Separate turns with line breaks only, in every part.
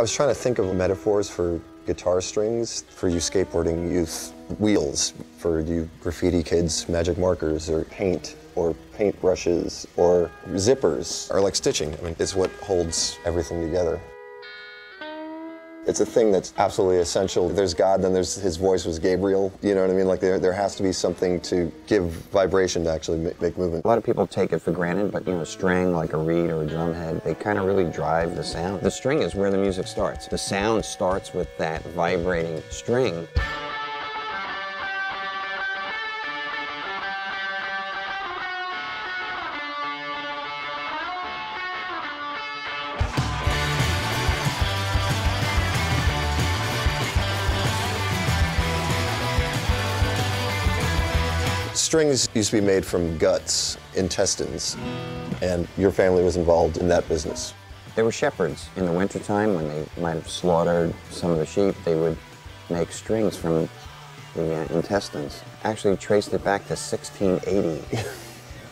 I was trying to think of metaphors for guitar strings, for you skateboarding youth, wheels, for you graffiti kids, magic markers, or paint brushes, or zippers, or like stitching. I mean, it's what holds everything together. It's a thing that's absolutely essential. There's God, then there's his voice was Gabriel, you know what I mean? Like there has to be something to give vibration to actually make movement.
A lot of people take it for granted, but a string like a reed or a drum head, they kind of really drive the sound. The string is where the music starts. The sound starts with that vibrating string.
Strings used to be made from guts, intestines, and your family was involved in that business.
They were shepherds. In the wintertime, when they might have slaughtered some of the sheep, they would make strings from the intestines. Actually traced it back to 1680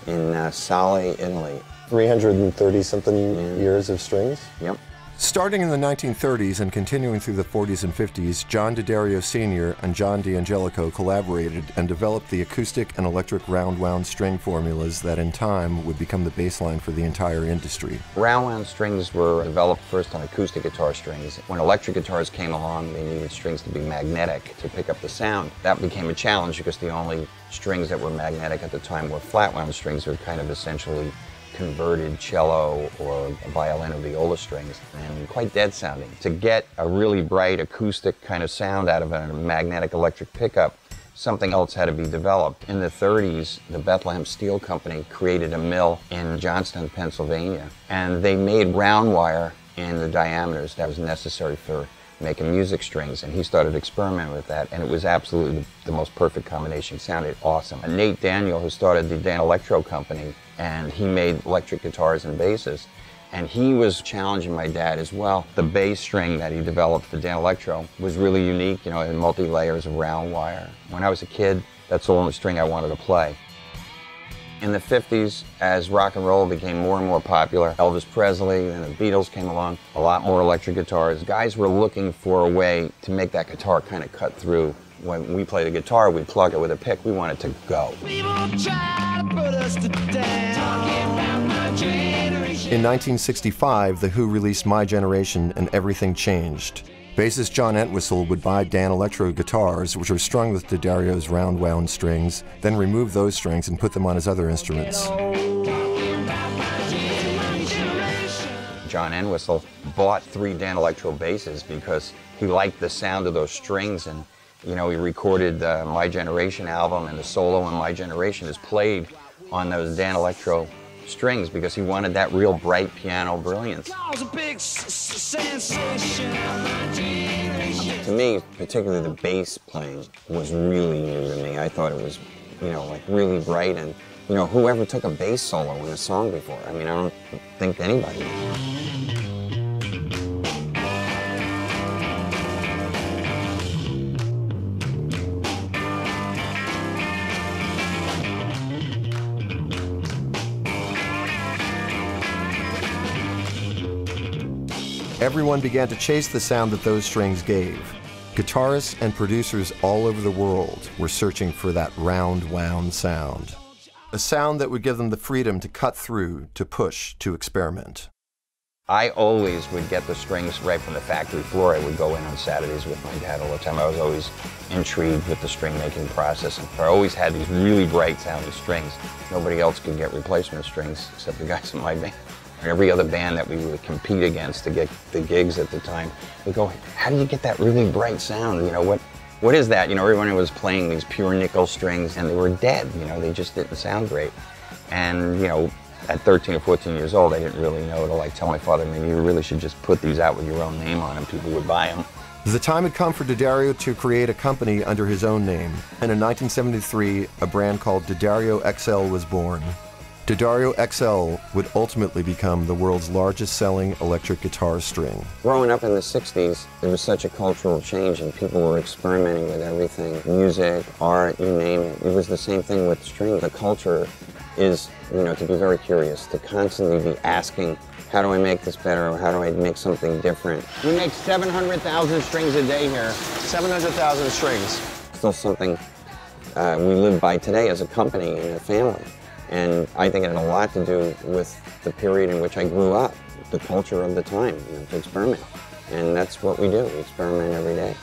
in Sale, Italy.
330-something years of strings?
Yep.
Starting in the 1930s and continuing through the 40s and 50s, John D'Addario Sr. and John D'Angelico collaborated and developed the acoustic and electric round-wound string formulas that in time would become the baseline for the entire industry.
Round-wound strings were developed first on acoustic guitar strings. When electric guitars came along, they needed strings to be magnetic to pick up the sound. That became a challenge because the only strings that were magnetic at the time were flat-wound strings, or kind of essentially converted cello or violin or viola strings, and quite dead sounding. To get a really bright acoustic kind of sound out of a magnetic electric pickup, something else had to be developed. In the 30s, the Bethlehem Steel Company created a mill in Johnstown, Pennsylvania, and they made round wire in the diameters that was necessary for making music strings, and he started experimenting with that, and it was absolutely the most perfect combination. It sounded awesome. And Nate Daniel, who started the Dan Electro Company, and he made electric guitars and basses, and he was challenging my dad as well. The bass string that he developed for Dan Electro was really unique, it had multi-layers of round wire. When I was a kid, that's the only string I wanted to play. In the 50s, as rock and roll became more and more popular, Elvis Presley and the Beatles came along, a lot more electric guitars. Guys were looking for a way to make that guitar kind of cut through. When we played a guitar, we'd plug it with a pick. We wanted to go.
In 1965, The Who released My Generation and everything changed. Bassist John Entwistle would buy Dan Electro guitars, which were strung with D'Addario's round-wound strings, then remove those strings and put them on his other instruments.
John Entwistle bought 3 Dan Electro basses because he liked the sound of those strings, and he recorded the My Generation album, and the solo in My Generation is played on those Dan Electro strings because he wanted that real bright piano brilliance. To me, particularly the bass playing was really new to me. I thought it was, like really bright, and whoever took a bass solo in a song before? I mean, I don't think anybody.
Everyone began to chase the sound that those strings gave. Guitarists and producers all over the world were searching for that round-wound sound. A sound that would give them the freedom to cut through, to push, to experiment.
I always would get the strings right from the factory floor. I would go in on Saturdays with my dad all the time. I was always intrigued with the string making process. And I always had these really bright sounding strings. Nobody else could get replacement strings except the guys in my band. Every other band that we would compete against to get the gigs at the time, we go, how do you get that really bright sound? What is that? Everyone was playing these pure nickel strings, and they were dead. They just didn't sound great. And at 13 or 14 years old, I didn't really know to tell my father, maybe you really should just put these out with your own name on them. People would buy them.
The time had come for D'Addario to create a company under his own name, and in 1973, a brand called D'Addario XL was born. D'Addario XL would ultimately become the world's largest selling electric guitar string.
Growing up in the 60s, there was such a cultural change, and people were experimenting with everything. Music, art, you name it. It was the same thing with strings. The culture is, to be very curious, to constantly be asking how do I make this better, or how do I make something different? We make 700,000 strings a day here.
700,000 strings.
Still something we live by today as a company and a family. And I think it had a lot to do with the period in which I grew up, the culture of the time, to experiment. And that's what we do, we experiment every day.